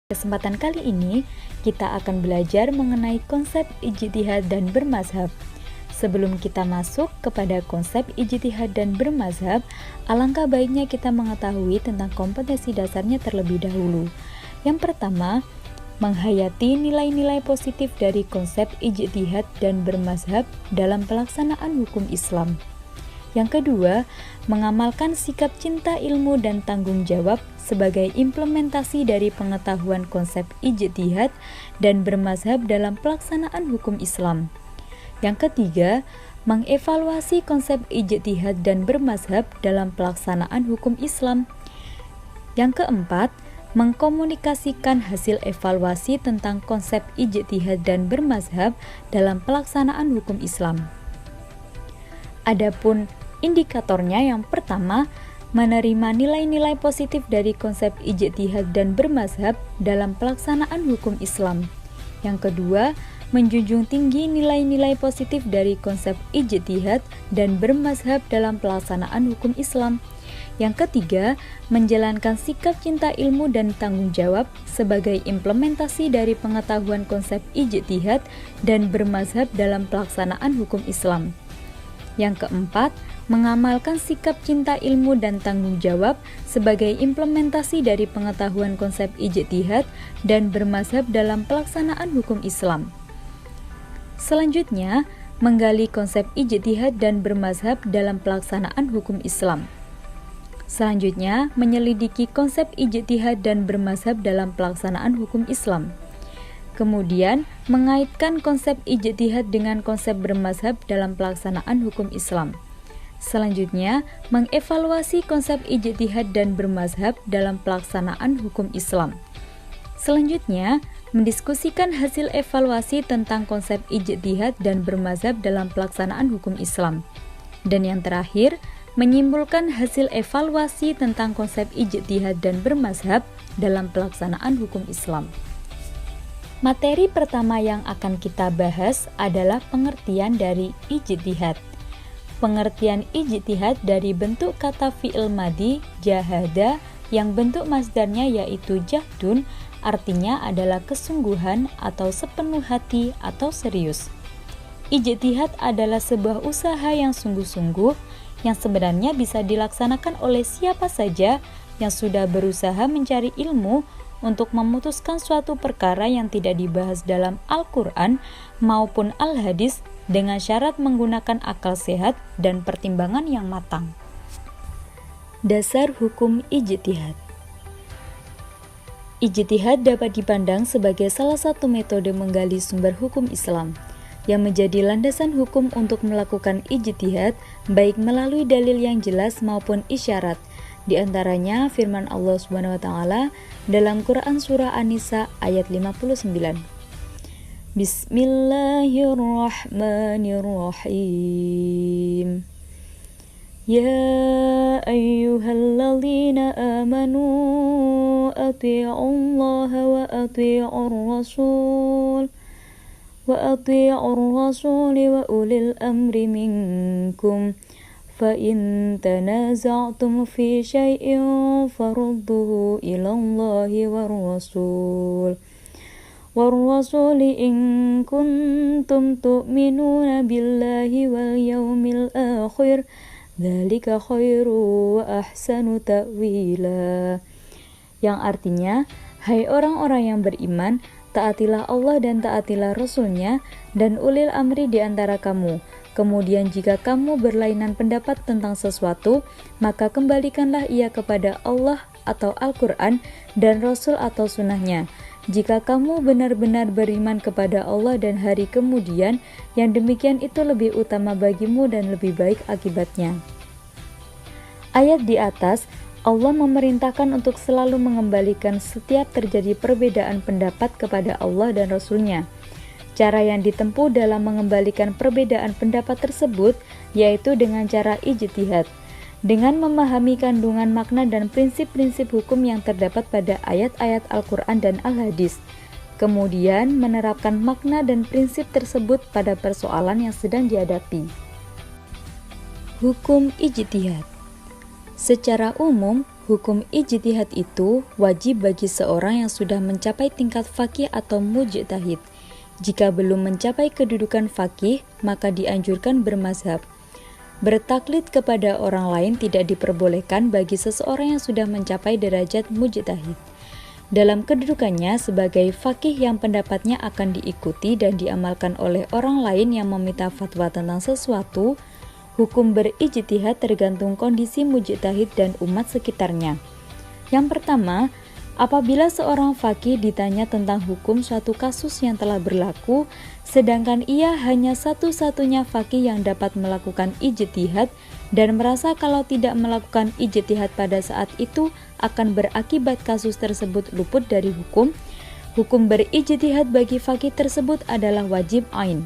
Kesempatan kali ini, kita akan belajar mengenai konsep ijtihad dan bermazhab. Sebelum kita masuk kepada konsep ijtihad dan bermazhab, alangkah baiknya kita mengetahui tentang kompetensi dasarnya terlebih dahulu. Yang pertama, menghayati nilai-nilai positif dari konsep ijtihad dan bermazhab dalam pelaksanaan hukum Islam. Yang kedua, mengamalkan sikap cinta ilmu dan tanggung jawab sebagai implementasi dari pengetahuan konsep ijtihad dan bermazhab dalam pelaksanaan hukum Islam. Yang ketiga, mengevaluasi konsep ijtihad dan bermazhab dalam pelaksanaan hukum Islam. Yang keempat, mengkomunikasikan hasil evaluasi tentang konsep ijtihad dan bermazhab dalam pelaksanaan hukum Islam. Adapun indikatornya, yang pertama, menerima nilai-nilai positif dari konsep ijtihad dan bermazhab dalam pelaksanaan hukum Islam. Yang kedua, menjunjung tinggi nilai-nilai positif dari konsep ijtihad dan bermazhab dalam pelaksanaan hukum Islam. Yang ketiga, menjalankan sikap cinta ilmu dan tanggung jawab sebagai implementasi dari pengetahuan konsep ijtihad dan bermazhab dalam pelaksanaan hukum Islam. Yang keempat, mengamalkan sikap cinta ilmu dan tanggung jawab sebagai implementasi dari pengetahuan konsep ijtihad dan bermazhab dalam pelaksanaan hukum Islam. Selanjutnya, menggali konsep ijtihad dan bermazhab dalam pelaksanaan hukum Islam. Selanjutnya, menyelidiki konsep ijtihad dan bermazhab dalam pelaksanaan hukum Islam. Kemudian, mengaitkan konsep ijtihad dengan konsep bermazhab dalam pelaksanaan hukum Islam. Selanjutnya, mengevaluasi konsep ijtihad dan bermazhab dalam pelaksanaan hukum Islam. Selanjutnya, mendiskusikan hasil evaluasi tentang konsep ijtihad dan bermazhab dalam pelaksanaan hukum Islam. Dan yang terakhir, menyimpulkan hasil evaluasi tentang konsep ijtihad dan bermazhab dalam pelaksanaan hukum Islam. Materi pertama yang akan kita bahas adalah pengertian dari ijtihad. Pengertian ijtihad dari bentuk kata fi'il madhi jahada yang bentuk masdarnya yaitu jahdun, artinya adalah kesungguhan atau sepenuh hati atau serius. Ijtihad adalah sebuah usaha yang sungguh-sungguh yang sebenarnya bisa dilaksanakan oleh siapa saja yang sudah berusaha mencari ilmu untuk memutuskan suatu perkara yang tidak dibahas dalam Al-Quran maupun Al-Hadis dengan syarat menggunakan akal sehat dan pertimbangan yang matang. Dasar hukum ijtihad. Ijtihad dapat dipandang sebagai salah satu metode menggali sumber hukum Islam yang menjadi landasan hukum untuk melakukan ijtihad baik melalui dalil yang jelas maupun isyarat. Di antaranya firman Allah Subhanahu wa taala dalam Quran surah An-Nisa ayat 59. Bismillahirrahmanirrahim. Ya ayyuhalladzina amanu athi'ullaha wa athi'ur rasul wa ulil amri minkum. فَإِن تَنَازَعْتُمْ فِي شَيْءٍ فَرُدُّوهُ إِلَى اللَّهِ وَالرَّسُولِ إِن كُنتُمْ تُؤْمِنُونَ بِاللَّهِ وَالْيَوْمِ الْآخِرِ ذَلِكَ خَيْرٌ وَأَحْسَنُ تَأْوِيلًا. Yang artinya, hai orang-orang yang beriman, taatilah Allah dan taatilah Rasul-Nya dan ulil amri di antara kamu. Kemudian jika kamu berlainan pendapat tentang sesuatu, maka kembalikanlah ia kepada Allah atau Al-Quran dan Rasul atau sunnahnya. Jika kamu benar-benar beriman kepada Allah dan hari kemudian, yang demikian itu lebih utama bagimu dan lebih baik akibatnya. Ayat di atas, Allah memerintahkan untuk selalu mengembalikan setiap terjadi perbedaan pendapat kepada Allah dan Rasul-Nya. Cara yang ditempuh dalam mengembalikan perbedaan pendapat tersebut yaitu dengan cara ijtihad, dengan memahami kandungan makna dan prinsip-prinsip hukum yang terdapat pada ayat-ayat Al-Quran dan Al-Hadis, kemudian menerapkan makna dan prinsip tersebut pada persoalan yang sedang dihadapi. Hukum ijtihad. Secara umum, Hukum ijtihad itu wajib bagi seorang yang sudah mencapai tingkat faqih atau mujtahid. Jika belum mencapai kedudukan faqih, maka dianjurkan bermazhab. Bertaklid kepada orang lain tidak diperbolehkan bagi seseorang yang sudah mencapai derajat mujtahid. Dalam kedudukannya sebagai faqih yang pendapatnya akan diikuti dan diamalkan oleh orang lain yang meminta fatwa tentang sesuatu, hukum berijtihad tergantung kondisi mujtahid dan umat sekitarnya. Yang pertama, apabila seorang faqih ditanya tentang hukum suatu kasus yang telah berlaku, sedangkan ia hanya satu-satunya faqih yang dapat melakukan ijtihad dan merasa kalau tidak melakukan ijtihad pada saat itu akan berakibat kasus tersebut luput dari hukum, hukum berijtihad bagi faqih tersebut adalah wajib ain.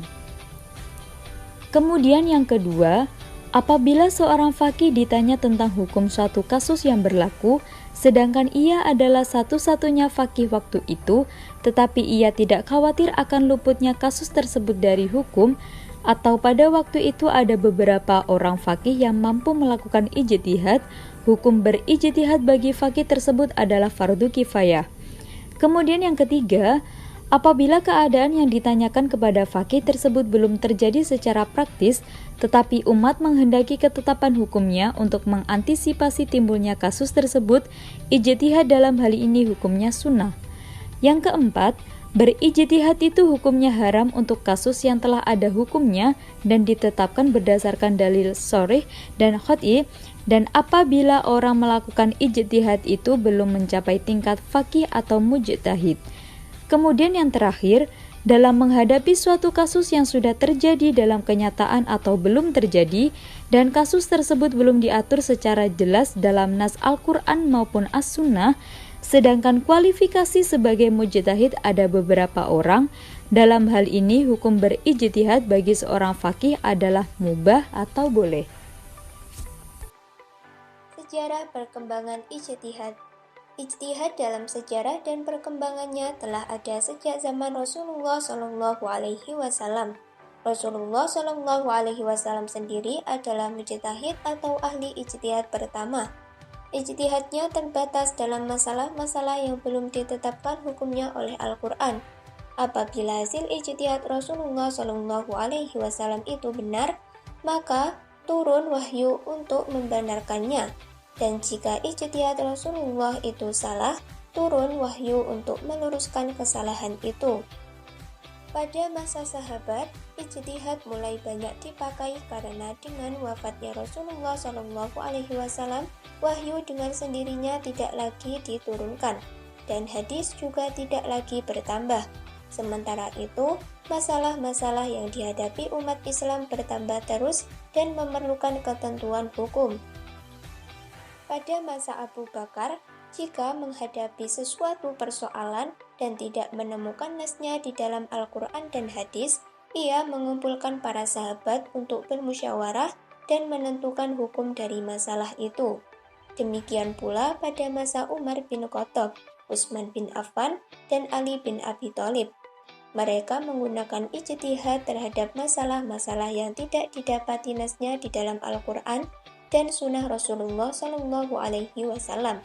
Kemudian yang kedua, apabila seorang faqih ditanya tentang hukum suatu kasus yang berlaku, sedangkan ia adalah satu-satunya faqih waktu itu, tetapi ia tidak khawatir akan luputnya kasus tersebut dari hukum, atau pada waktu itu ada beberapa orang faqih yang mampu melakukan ijtihad, hukum berijtihad bagi faqih tersebut adalah fardu kifayah. Kemudian yang ketiga, apabila keadaan yang ditanyakan kepada faqih tersebut belum terjadi secara praktis, tetapi umat menghendaki ketetapan hukumnya untuk mengantisipasi timbulnya kasus tersebut, ijtihad dalam hal ini hukumnya sunnah. Yang keempat, berijtihad itu hukumnya haram untuk kasus yang telah ada hukumnya dan ditetapkan berdasarkan dalil sharih dan qat'i, dan apabila orang melakukan ijtihad itu belum mencapai tingkat faqih atau mujtahid. Kemudian yang terakhir, dalam menghadapi suatu kasus yang sudah terjadi dalam kenyataan atau belum terjadi, dan kasus tersebut belum diatur secara jelas dalam nas Al-Quran maupun As-Sunnah, sedangkan kualifikasi sebagai mujtahid ada beberapa orang, dalam hal ini hukum berijtihad bagi seorang faqih adalah mubah atau boleh. Sejarah perkembangan ijtihad. Ijtihad dalam sejarah dan perkembangannya telah ada sejak zaman Rasulullah Shallallahu Alaihi Wasallam. Rasulullah Shallallahu Alaihi Wasallam sendiri adalah mujtahid atau ahli ijtihad pertama. Ijtihadnya terbatas dalam masalah-masalah yang belum ditetapkan hukumnya oleh Al-Quran. Apabila hasil ijtihad Rasulullah Shallallahu Alaihi Wasallam itu benar, maka turun wahyu untuk membenarkannya. Dan jika ijtihad Rasulullah itu salah, turun wahyu untuk meluruskan kesalahan itu. Pada masa sahabat, ijtihad mulai banyak dipakai karena dengan wafatnya Rasulullah Shallallahu Alaihi Wasallam, wahyu dengan sendirinya tidak lagi diturunkan, dan hadis juga tidak lagi bertambah. Sementara itu, masalah-masalah yang dihadapi umat Islam bertambah terus dan memerlukan ketentuan hukum. Pada masa Abu Bakar, jika menghadapi sesuatu persoalan dan tidak menemukan nasnya di dalam Al-Quran dan hadis, ia mengumpulkan para sahabat untuk bermusyawarah dan menentukan hukum dari masalah itu. Demikian pula pada masa Umar bin Khattab, Utsman bin Affan, dan Ali bin Abi Thalib. Mereka menggunakan ijtihad terhadap masalah-masalah yang tidak didapati nasnya di dalam Al-Quran dan sunnah Rasulullah Shallallahu Alaihi Wasallam.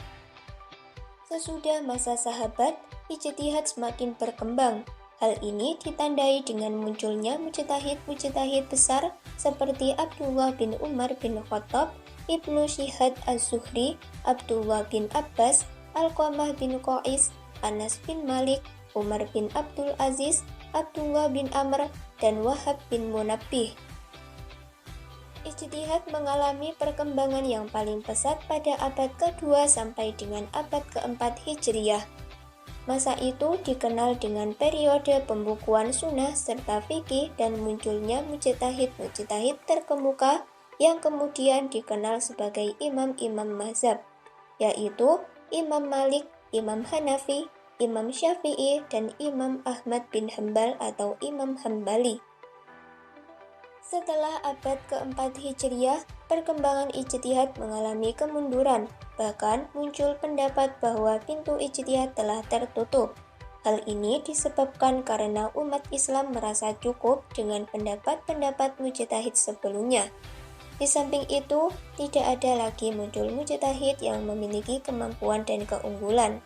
Sesudah masa sahabat, ijtihad semakin berkembang. Hal ini ditandai dengan munculnya mujtahid-mujtahid besar seperti Abdullah bin Umar bin Khattab, Ibnu Syihab Az-Zuhri, Abdullah bin Abbas, Alqamah bin Qais, Anas bin Malik, Umar bin Abdul Aziz, Abdullah bin Amr, dan Wahab bin Munabbih. Ijtihad mengalami perkembangan yang paling pesat pada abad ke-2 sampai dengan abad ke-4 Hijriyah. Masa itu dikenal dengan periode pembukuan sunnah serta fikih dan munculnya mujtahid-mujtahid terkemuka yang kemudian dikenal sebagai imam-imam mazhab, yaitu Imam Malik, Imam Hanafi, Imam Syafi'i, dan Imam Ahmad bin Hanbal atau Imam Hambali. Setelah abad ke-4 Hijriyah, perkembangan ijtihad mengalami kemunduran, bahkan muncul pendapat bahwa pintu ijtihad telah tertutup. Hal ini disebabkan karena umat Islam merasa cukup dengan pendapat-pendapat mujtahid sebelumnya. Di samping itu, tidak ada lagi muncul mujtahid yang memiliki kemampuan dan keunggulan.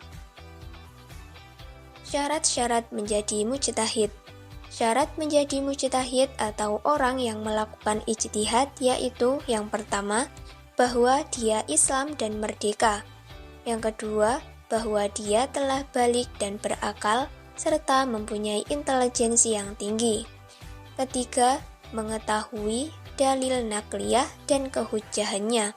Syarat-syarat menjadi mujtahid. Syarat menjadi mujtahid atau orang yang melakukan ijtihad yaitu yang pertama, bahwa dia Islam dan merdeka. Yang kedua, bahwa dia telah balik dan berakal serta mempunyai intelijensi yang tinggi. Ketiga, mengetahui dalil nakliyah dan kehujjahannya.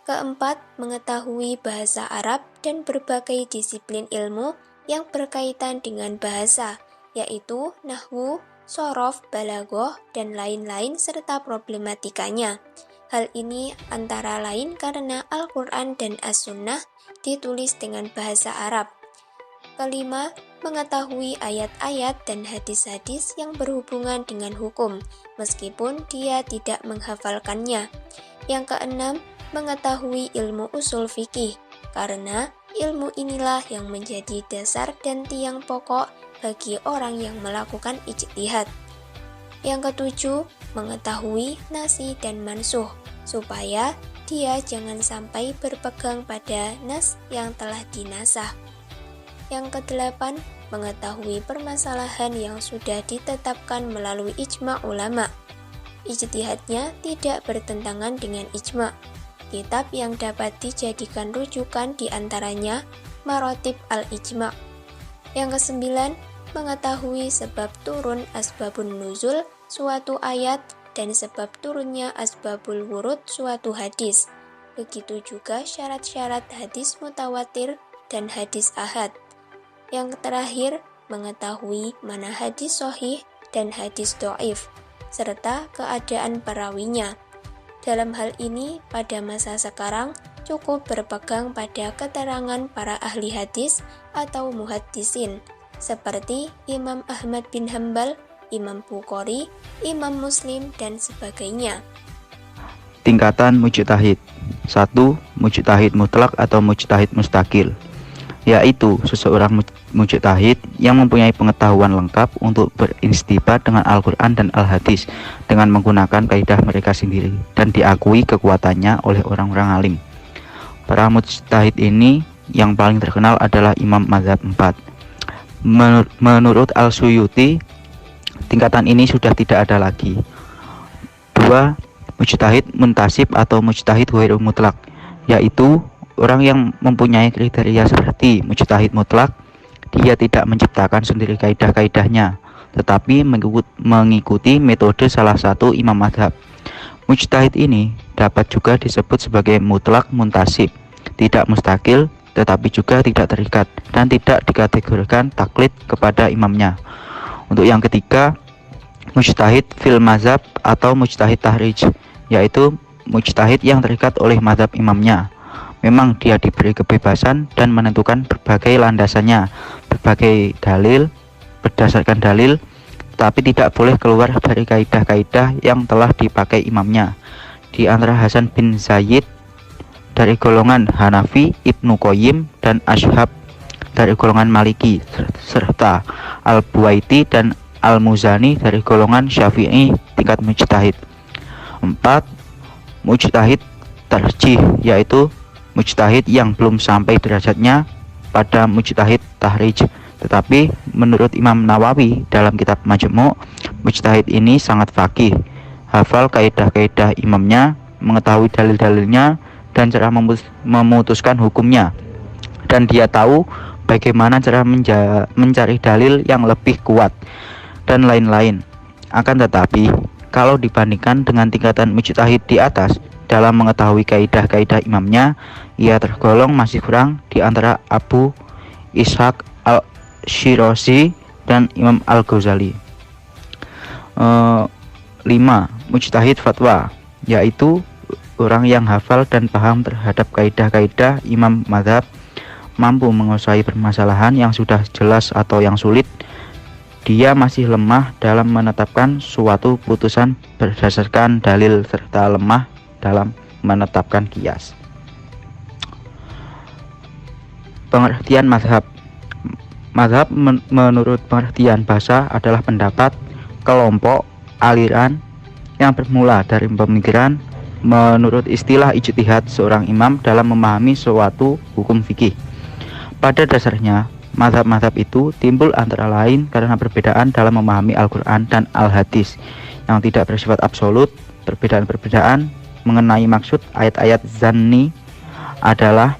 Keempat, mengetahui bahasa Arab dan berbagai disiplin ilmu yang berkaitan dengan bahasa, yaitu nahwu, shorof, balaghah, dan lain-lain serta problematikanya. Hal ini antara lain karena Al-Quran dan As-Sunnah ditulis dengan bahasa Arab. Kelima, mengetahui ayat-ayat dan hadis-hadis yang berhubungan dengan hukum, meskipun dia tidak menghafalkannya. Yang keenam, mengetahui ilmu usul fikih, karena ilmu inilah yang menjadi dasar dan tiang pokok bagi orang yang melakukan ijtihad. Yang ketujuh, mengetahui nasi dan mansuh, supaya dia jangan sampai berpegang pada nas yang telah dinasah. Yang kedelapan, mengetahui permasalahan yang sudah ditetapkan melalui ijma' ulama. Ijtihadnya tidak bertentangan dengan ijma'. Kitab yang dapat dijadikan rujukan diantaranya Maratib al-Ijma'. Yang kesembilan, mengetahui sebab turun asbabun nuzul suatu ayat dan sebab turunnya asbabul wurud suatu hadis. Begitu juga syarat-syarat hadis mutawatir dan hadis ahad. Yang terakhir, mengetahui mana hadis sahih dan hadis dhaif, serta keadaan perawinya. Dalam hal ini, pada masa sekarang, cukup berpegang pada keterangan para ahli hadis atau muhaddisin, seperti Imam Ahmad bin Hambal, Imam Bukhari, Imam Muslim, dan sebagainya. Tingkatan mujtahid. 1. Mujtahid mutlak atau mujtahid mustaqil, yaitu seseorang mujtahid yang mempunyai pengetahuan lengkap untuk berinstibat dengan Al-Quran dan Al-Hadis dengan menggunakan kaidah mereka sendiri dan diakui kekuatannya oleh orang-orang alim. Para mujtahid ini yang paling terkenal adalah Imam Mazhab 4. Menurut Al-Suyuti, tingkatan ini sudah tidak ada lagi. 2. Mujtahid muntasib atau mujtahid ghairu mutlak, yaitu orang yang mempunyai kriteria seperti mujtahid mutlak. Dia tidak menciptakan sendiri kaidah-kaidahnya, tetapi mengikuti metode salah satu imam mazhab. Mujtahid ini dapat juga disebut sebagai mutlak muntasib, tidak mustakil, tetapi juga tidak terikat dan tidak dikategorikan taklid kepada imamnya. Untuk yang ketiga, mujtahid fil mazhab atau mujtahid tahrij, yaitu mujtahid yang terikat oleh mazhab imamnya. Memang dia diberi kebebasan dan menentukan berbagai landasannya, berbagai dalil, berdasarkan dalil, tetapi tidak boleh keluar dari kaidah-kaidah yang telah dipakai imamnya. Di antara Hasan bin Zaid dari golongan Hanafi, Ibnu Qayyim dan Ashhab dari golongan Maliki, serta Al-Buwaiti dan Al-Muzani dari golongan Syafi'i tingkat mujtahid. 4. Mujtahid tarjih, yaitu mujtahid yang belum sampai derajatnya pada mujtahid tahrij, tetapi menurut Imam Nawawi dalam kitab Majmu', mujtahid ini sangat faqih, hafal kaidah-kaidah imamnya, mengetahui dalil-dalilnya dan cara memutuskan hukumnya, dan dia tahu bagaimana cara mencari dalil yang lebih kuat dan lain-lain. Akan tetapi kalau dibandingkan dengan tingkatan mujtahid di atas dalam mengetahui kaidah-kaidah imamnya, ia tergolong masih kurang di antara Abu Ishaq al-Shirazi dan Imam al-Ghazali. 5. Mujtahid fatwa, yaitu orang yang hafal dan paham terhadap kaidah-kaidah imam mazhab, mampu menguasai permasalahan yang sudah jelas atau yang sulit. Dia masih lemah dalam menetapkan suatu putusan berdasarkan dalil serta lemah dalam menetapkan qiyas. Pengertian mazhab. Mazhab menurut pengertian bahasa adalah pendapat, kelompok, aliran yang bermula dari pemikiran menurut istilah ijtihad seorang imam dalam memahami suatu hukum fikih. Pada dasarnya, mazhab-mazhab itu timbul antara lain karena perbedaan dalam memahami Al-Quran dan Al-Hadis yang tidak bersifat absolut. Perbedaan-perbedaan mengenai maksud ayat-ayat zanni adalah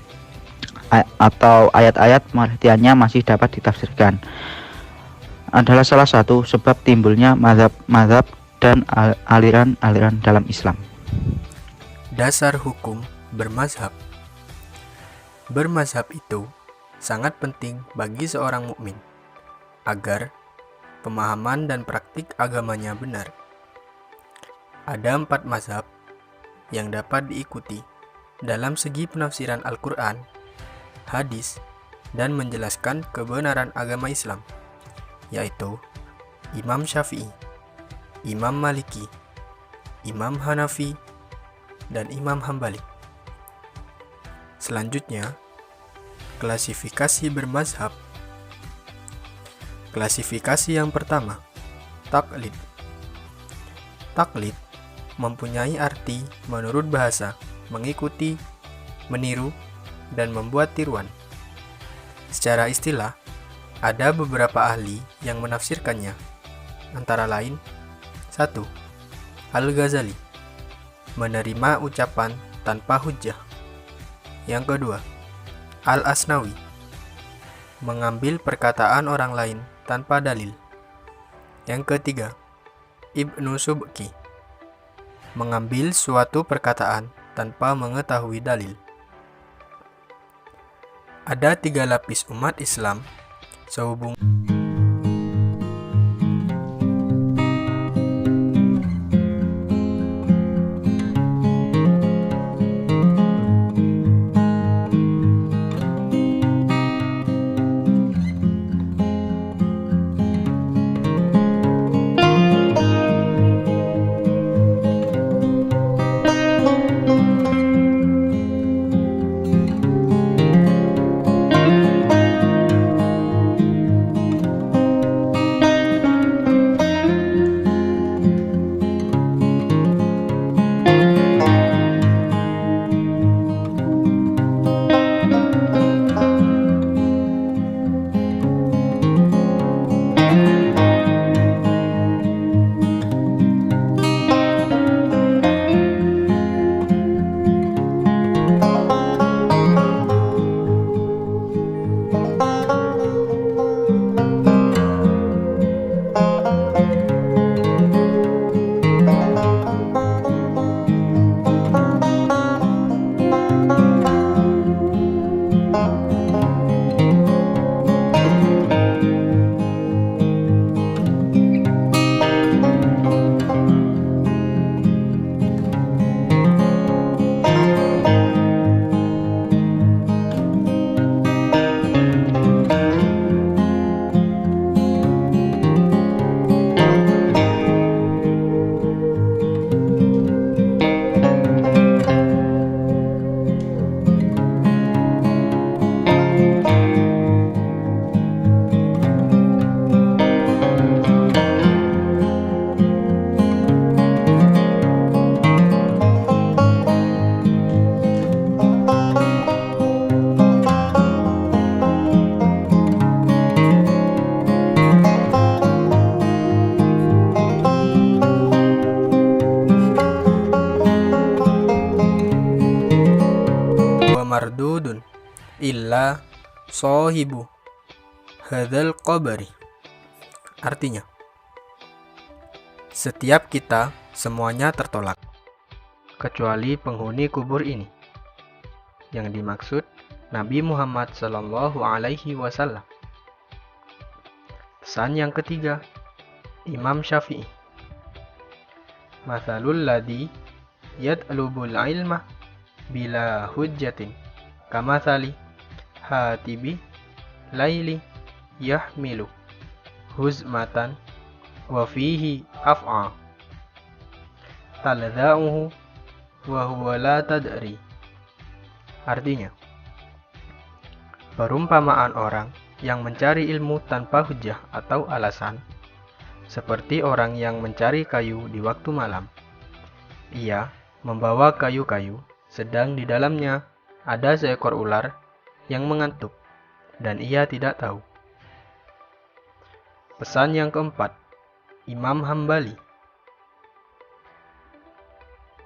atau ayat-ayat pengertiannya masih dapat ditafsirkan adalah salah satu sebab timbulnya mazhab-mazhab dan aliran-aliran dalam Islam. Dasar hukum bermazhab. Bermazhab itu sangat penting bagi seorang mukmin agar pemahaman dan praktik agamanya benar. Ada 4 mazhab yang dapat diikuti dalam segi penafsiran Al-Quran, hadis, dan menjelaskan kebenaran agama Islam, yaitu Imam Syafi'i, Imam Maliki, Imam Hanafi, dan Imam Hambali. Selanjutnya, klasifikasi bermazhab. Klasifikasi yang pertama, taklid. Taklid mempunyai arti menurut bahasa, mengikuti, meniru, dan membuat tiruan. Secara istilah, ada beberapa ahli yang menafsirkannya, antara lain 1. Al-Ghazali, menerima ucapan tanpa hujjah. Yang kedua, Al-Asnawi, mengambil perkataan orang lain tanpa dalil. Yang ketiga, Ibnu Subki, mengambil suatu perkataan tanpa mengetahui dalil. Ada 3 lapis umat Islam sehubung mardudun illa sahibu hadzal qabri. Artinya, setiap kita semuanya tertolak kecuali penghuni kubur ini. Yang dimaksud Nabi Muhammad sallallahu alaihi wasallam. Pesan yang ketiga, Imam Syafi'i. Mathalul ladzi yat'lubul ilma bila hujjatin kamathali hatibi laili yahmilu huzmatan wa fihi af'a taladza'uhu wa huwa la tadri. Artinya, perumpamaan orang yang mencari ilmu tanpa hujjah atau alasan, seperti orang yang mencari kayu di waktu malam. Ia membawa kayu-kayu, sedang di dalamnya ada seekor ular yang mengantuk, dan ia tidak tahu. Pesan yang keempat, Imam Hambali.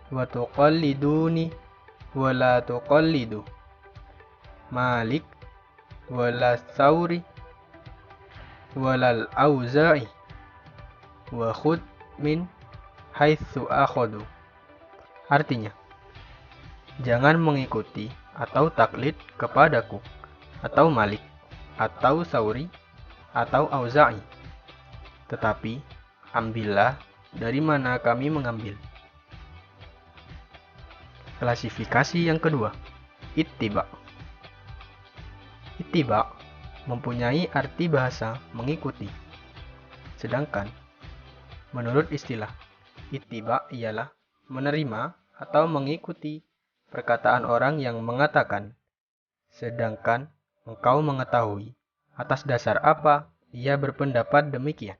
Wa tuqalliduni wa la tuqallidu. Malik wa la Tsauri wa lal Auza'i wa khud min haitsu akhadu. Artinya, jangan mengikuti atau taklid kepadaku, atau Malik, atau Tsauri, atau Auza'i. Tetapi, ambillah dari mana kami mengambil. Klasifikasi yang kedua, ittiba. Ittiba mempunyai arti bahasa mengikuti. Sedangkan, menurut istilah, ittiba ialah menerima atau mengikuti perkataan orang yang mengatakan, sedangkan engkau mengetahui atas dasar apa ia berpendapat demikian.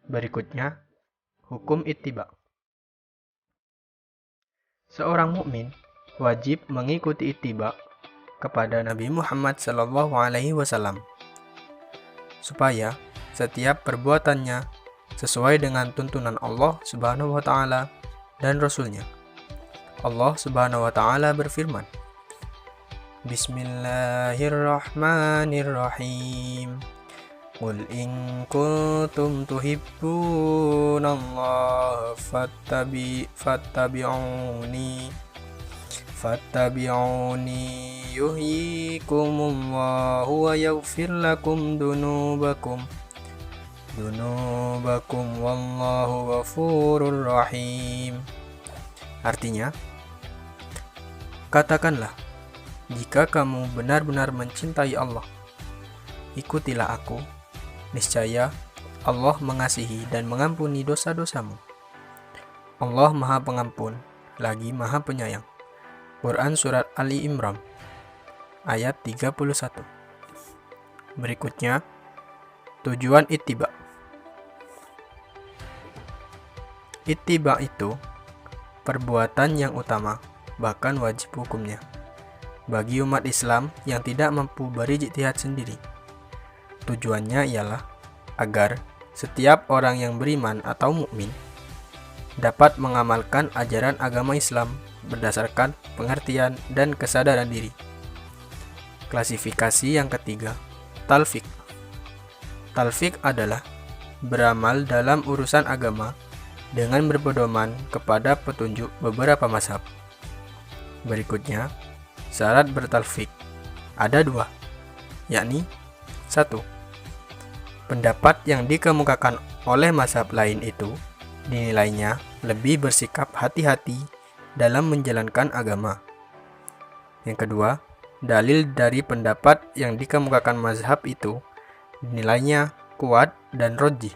Berikutnya, hukum ittiba. Seorang mukmin wajib mengikuti ittiba kepada Nabi Muhammad SAW supaya setiap perbuatannya sesuai dengan tuntunan Allah Subhanahu wa taala dan Rasul-Nya. Allah Subhanahu wa taala berfirman, Bismillahirrahmanirrahim. Qul in kuntum tuhibbunallaha fattabi'uni yuhyikumullahu wa yaghfir lakum dunubakum wallahu ghafurur rahim. Artinya, katakanlah, jika kamu benar-benar mencintai Allah, ikutilah aku. Niscaya Allah mengasihi dan mengampuni dosa-dosamu. Allah Maha Pengampun, lagi Maha Penyayang. Quran Surat Ali Imran, ayat 31. Berikutnya, tujuan ittiba. Ittiba itu perbuatan yang utama, bahkan wajib hukumnya, bagi umat Islam yang tidak mampu berijtihad sendiri. Tujuannya ialah agar setiap orang yang beriman atau mukmin dapat mengamalkan ajaran agama Islam berdasarkan pengertian dan kesadaran diri. Klasifikasi yang ketiga, talfiq. Talfiq adalah beramal dalam urusan agama dengan berpedoman kepada petunjuk beberapa mazhab. Berikutnya, syarat bertalfiq. Ada 2, yakni 1. Pendapat yang dikemukakan oleh mazhab lain itu dinilainya lebih bersikap hati-hati dalam menjalankan agama. Yang kedua, dalil dari pendapat yang dikemukakan mazhab itu dinilainya kuat dan rajih.